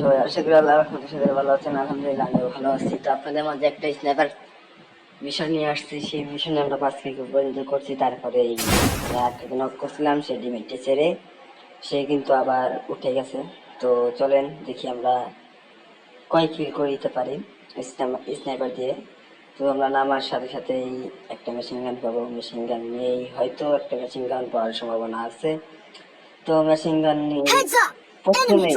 সবাই আশা করি আল্লাহ রহমতে সবাই ভালো আছেন। আলহামদুলিল্লাহ আমিও ভালো আছি। তো আপনাদের মাঝে একটা স্ন্যাপার মিশন নিয়ে আসছি। সেই মিশনে আমরা 5 কিল পর্যন্ত করছি। তারপরে এই একটা নক করছিলাম, সে ডিমেটে ছেড়ে সে কিন্তু আবার উঠে গেছে। তো চলেন দেখি আমরা কয় কিল করে দিতে পারি স্নাইপার দিয়ে। তো আমরা নামার সাথে সাথেই একটা মেশিন গান পাবো। মেশিন গান নিয়েই হয়তো একটা মেশিন গান পাওয়ার সম্ভাবনা আছে। তো মেশিন গান নিয়ে প্রথমেই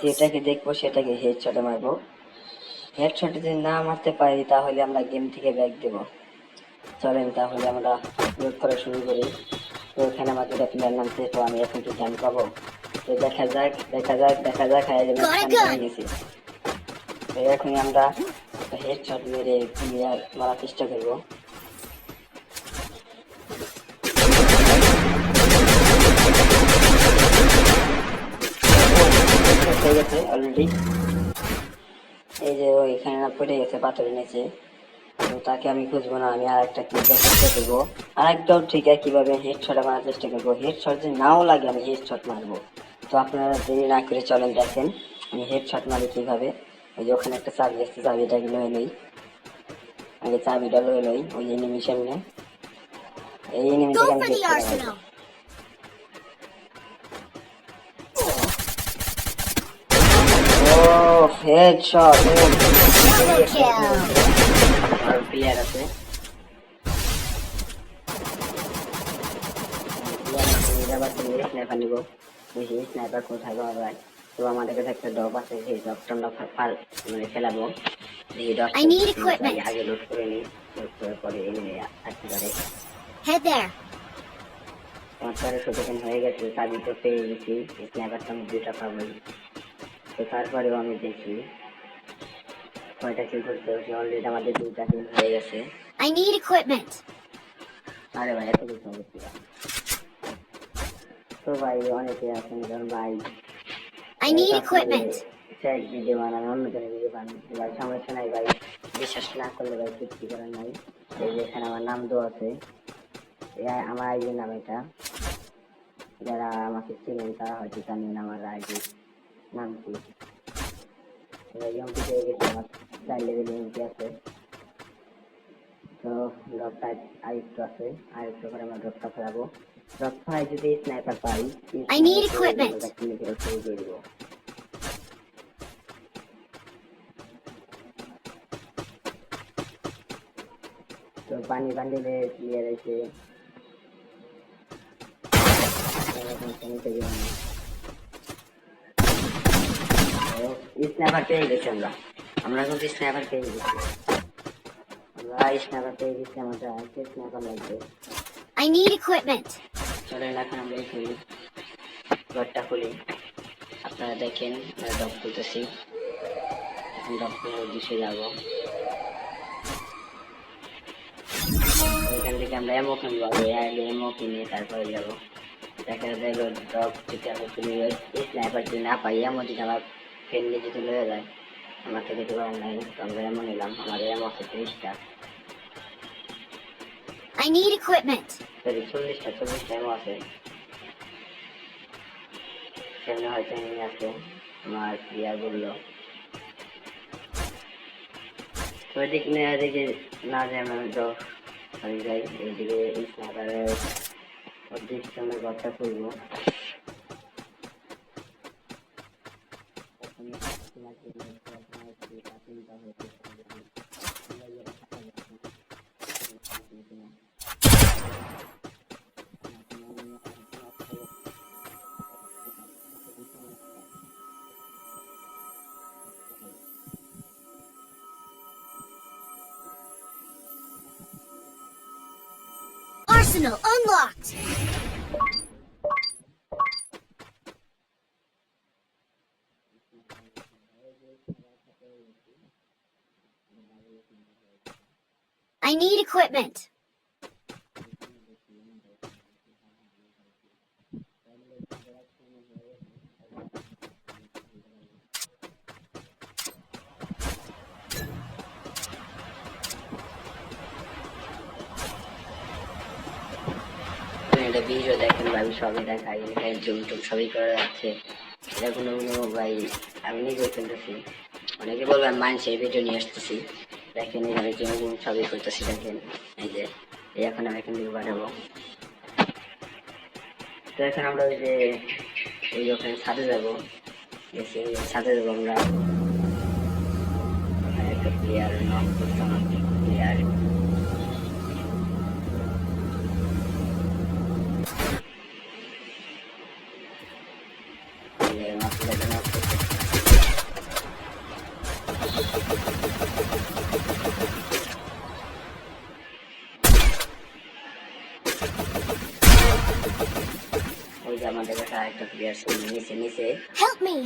যেটাকে দেখবো সেটাকে হেডশটে মারবো। হেডশটে যদি না মারতে পারি তাহলে আমরা গেম থেকে ব্যাক দেব। চলেন তাহলে আমরা প্রয়োগ করা শুরু করি। তো এখানে আমার দুটা প্লেয়ার নামছে, তো আমি এখন কি গান পাবো। তো দেখা যাক হয়ে গেছি। তো এখনই আমরা হেডশট মেরে প্লেয়ার মারার চেষ্টা করবো। হয়ে গেছে অলরেডি। এই যে এখানে পড়ে গেছে পাথরের নিচে। তো তাকে আমি খুঁজবো না, আমি আর একটা ক্লিকের চেষ্টা করবো। আরেকটাও ঠিক কিভাবে হেডশট মারার চেষ্টা করবো। হেডশট যদি নাও লাগে আমি হেডশট মারবো। তো আপনারা দেরি না করে চলেন দেখেন আমি হেডশট মারি কিভাবে। ওই যে ওখানে একটা চাবি আসছে, চাবিটা লয়ে লই। আগে চাবিটা লয়ে লই। ওই এনিমির সামনে এই এনিমিটাকে আমি হেডশট মারবো। ও হেডশট আর প্লেয়ার আছে। স্নাইপার নিব, দেখি স্নাইপার কোথায় পাওয়া যায়। তো আমাদের কাছে একটা ড্রপ আছে, সেই ড্রপটা আমরা মানে ফেলাবো। দেখি ড্রপটা আগে লোড করে নিই, লোড করার পরে এনে আসতে পারে। আমার 1300 সেকেন্ড হয়ে গেছে, চাবি তো পেয়ে গেছি, স্নাইপারটা আমি 2টা পাবোই। তো তারপরেও আমি দেখি কয়টা কিল করতে হচ্ছে। অলরেডি আমাদের 2টা কিল হয়ে গেছে। আরে ভাই এত কিছু হচ্ছে। তো ভাই অনেকে আছেন ধর ভাই ভিডিও বানান, অন্য জনের ভিডিও বানান ভাই, সমস্যা নাই ভাই, বিশ্বাস না করলে ভাই সৃষ্টি করার নাই। এই যে এখানে আমার নাম দেওয়া আছে, আমার আইডির নাম এটা। যারা আমাকে চিনেন তারা হয়তো জানেন আমার আইডির নাম কি। এমপি পেয়ে গেছে, আমার 4 লেভেল এমপি আছে। তো ড্রপটা আরেকটু আছে, আরেকটু করে আমরা ড্রপটা ফেরাবো। ড্রপ ফেরাই যদি স্নাইপার পাই শুরু করে দেবো। তো পানি বান্ডিলে ক্লিয়ার আছে। স্ন্যাপার পেয়ে গেছি আমরা কিন্তু স্ন্যাপার পেয়ে গেছি। স্ন্যাপার পেয়ে গেছি, আমাদের আরেকটা স্ন্যাপার লাগবে। চলেন এখন আমরা এই ঘরটা খুলি। আপনারা দেখেন ডক খুলতেছি, এখন ডক খুলে উদ্দেশ্যে যাবো। ওইখান থেকে আমরা এমও কিনবো, আগে এমও কিনে তারপরে যাবো। দেখা যায় ডক যদি আমি খুলি, স্ন্যাপার যদি না পাই, এমন যদি আমার ফ্রেন্ডলি যদি লয়ে যায়, আমার থেকে কিছু করার নাই। তো আমরা এমন নিলাম, আমাদের এমন আছে 30টা, সরি 40টা এমন আছে। সেখানে হয়তো এমনি আছে, আমার প্রিয়া বললো। ওইদিক নিয়ে দেখে না যে আমরা হয়ে যাই, এইদিকে স্ন্যাপারের উদ্দেশ্যে আমরা ঘরটা খুলবো। Arsenal unlocked! I need equipment. এটা ভিডিও দেখেন ভাই, সবই দেখাই, জুম টুম সবই করা যাচ্ছে। এখন ভাই আমি নিজে খেলতেছি, অনেকে বলবে আমি মানুষের ভিডিও নিয়ে আসতেছি। দেখেন এখানে যেমন সবই করতেছি, দেখেন এই যে এখন আমি এখান থেকে বাড়াবো। তো এখন আমরা ওই যে ওই ওখানে ছাদে যাবো, ছাদে যাবো আমরা। একটা প্লেয়ার নক করতাম, প্লেয়ার ওই যে আমাদের কাছে আরেকটা প্লেয়ার নিচে নিচে। Help me!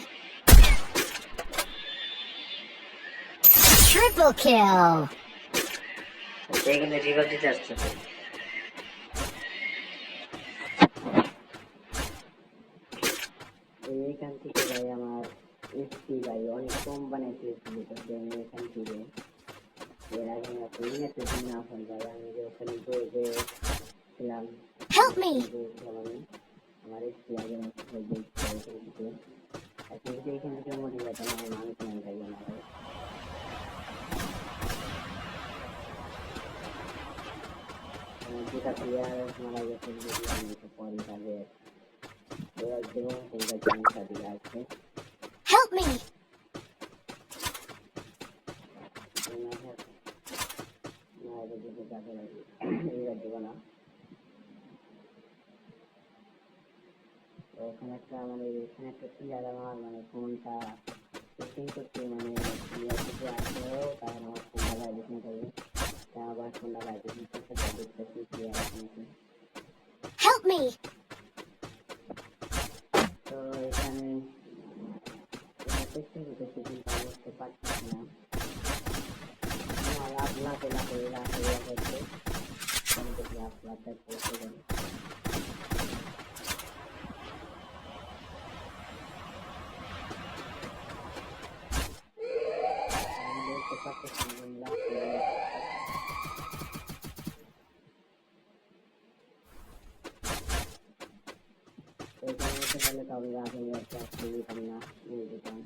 Triple kill! সে কিন্তু রিভার দিতে আসছে। এইখান থেকে ভাই আমার এসপি ভাই অনেক কম বানাইছে, এখান থেকে এর আগে আপনি না হল ভাই আমি যে ওখানে ছিলাম। Help me! আমার এসপি আগে এখান থেকে মরে যেতাম, আমার মানুষ নাই ভাই আমার। যেটা প্লেয়ার মারা গেছে পরে তাদের আছে। Help me! ওখানে একটা মানে এখানে একটা প্লেয়ার আমার মানে ফোনটা সেটিং করতে মানে প্লেয়ার থেকে আসলেও তার আমার ফোনটা ভাইব্রেশন করবে, তা আবার ফোনটা ভাইব্রেশন করতে দেখতেছি প্লেয়ার আছে। Help me! তো এখানে চেষ্টা করতেছি কিন্তু আমি বুঝতে পারছি না। আমার লাফে হচ্ছে লাফটা করতে গেলে তাহলে আগে একটা দিতাম না, নিয়ে যেতাম।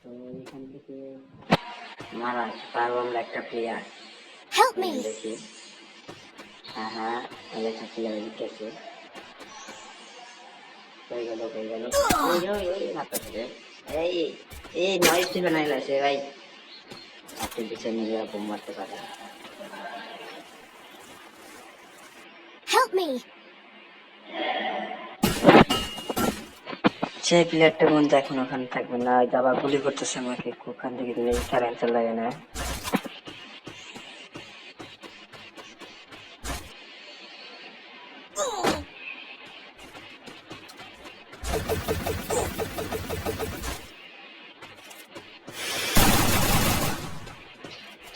তো এখান থেকে মারা পারবো আমরা একটা প্লেয়ার। Help me! দেখি হ্যাঁ একটা প্লেয়ার দিতেছে, হয়ে গেল এই নয় স্টিভে নাই লাগছে ভাই, আপনি পিছনে নিয়ে এরকম মারতে পারে। Help me! সেই প্লেয়ারটা মধ্যে এখন ওখানে থাকবে না, আবার গুলি করতেছে আমাকে ওখান থেকে, তুমি সাইলেন্সার লাগে না।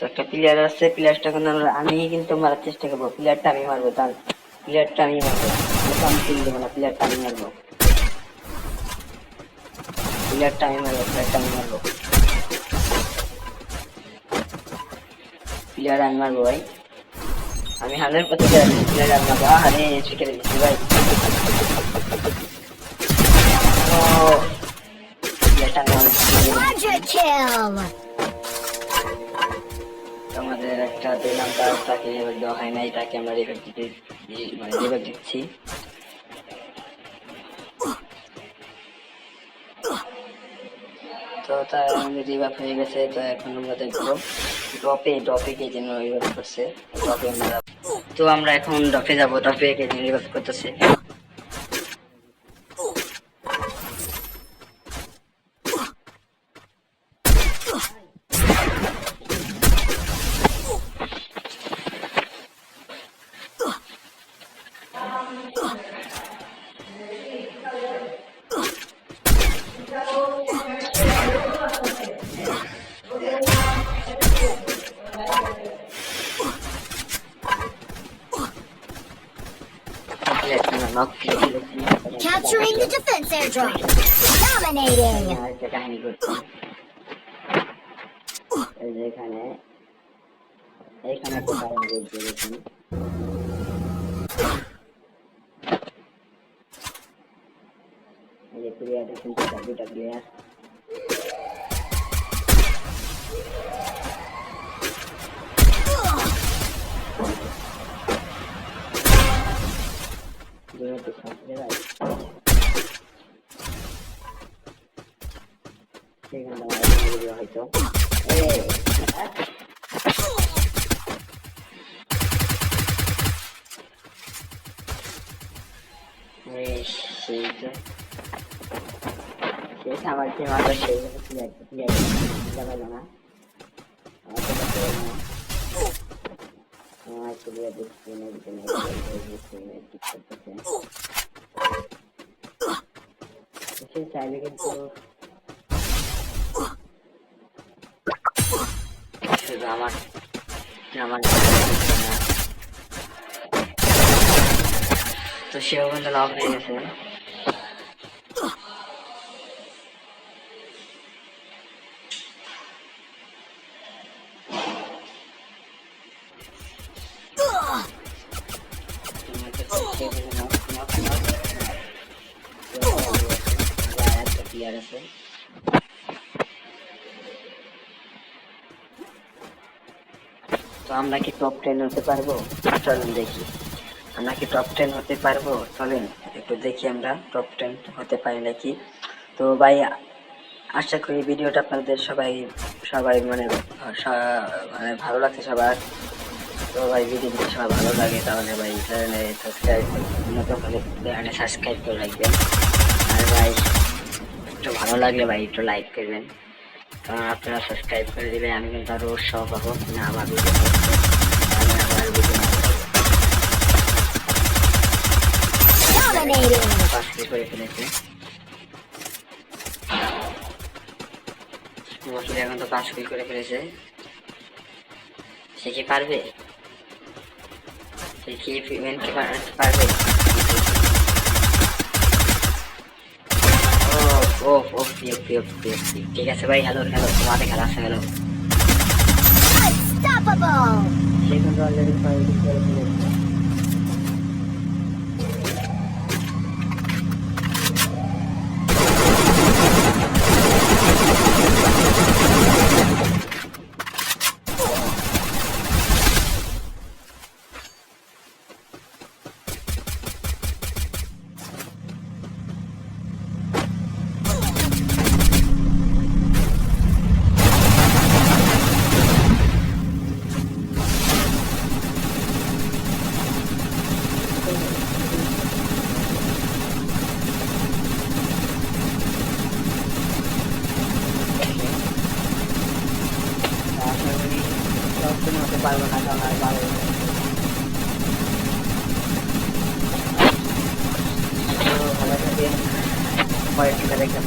একটা প্লেয়ার আছে, প্লেয়ারটা কিন্তু আমি কিন্তু মারার চেষ্টা করবো, প্লেয়ারটা আমি মারবো, তার প্লেয়ারটা আমি মারবো, আমি কিল দেবো না, প্লেয়ারটা আমি মারবো, প্লেয়ারটা আমি মারবো, প্লেয়ারটা আমি মারবো, প্লেয়ার আমি মারবো ভাই, আমি 100% প্লেয়ার আমি মারবো। আরে শিখে দিচ্ছি ভাই, প্লেয়ারটা আমি Quadra kill! আমাদের একটা দিলাম, তাকে রিভাইভ দেওয়া হয় নাই, তাকে আমরা রিভাইভ দিতে মানে রিভাইভ দিচ্ছি। তো তার রিভাইভ হয়ে গেছে। তো এখন আমরা দেখবো ড্রপে কে যেন রিভাইভ করছে, ড্রপে আমরা, তো আমরা এখন ড্রপে যাবো, ড্রপে কে যেন রিভাইভ করতেছে। Capturing the defense airdrop. Dominating. আরেকটা কাহিনী করছি। এই যে এখানে একটা কারণ ঘটছে দেখুন। এই যে প্লেয়ারটা কিন্তু দুটা প্লেয়ার। দুটো সামনে ভাই। সেখানে আমার ভিডিও হয়তো আমার যে মাত্র সেই জানালো না আমার প্লেয়ার দেখছি সে চাইলে কিন্তু শুধু আমার তো সেও কিন্তু লক হয়ে গেছে। তো আমরা কি টপ 10 হতে পারবো? চলুন দেখি আমরা কি টপ 10 হতে পারবো। চলেন একটু দেখি আমরা টপ 10 হতে পারি নাকি। তো ভাই আশা করি ভিডিওটা আপনাদের সবাই মানে ভালো লাগছে সবার। তো ভাই ভিডিও যদি সবার ভালো লাগে তাহলে ভাই চ্যানেলে সাবস্ক্রাইব করে রাখবেন। আর ভাই একটু ভালো লাগলে ভাই একটু লাইক করবেন, কারণ আপনারা সাবস্ক্রাইব করে দিলে আমি কিন্তু আরো উৎসাহ পাবো না আমার ভিডিও করে ফেলেছে। এখন তো 5 কিল করে ফেলেছে। সে কি পারবে? সে কি পারবে? ঠিক আছে ভাই, হ্যালো তোমাদের খেলা আছে। হ্যালো সে কিন্তু অলরেডি 5 কিল করে ফেলেছে। হতে পারবো না, কারণ আর ভালো পরের টিকা দেখতে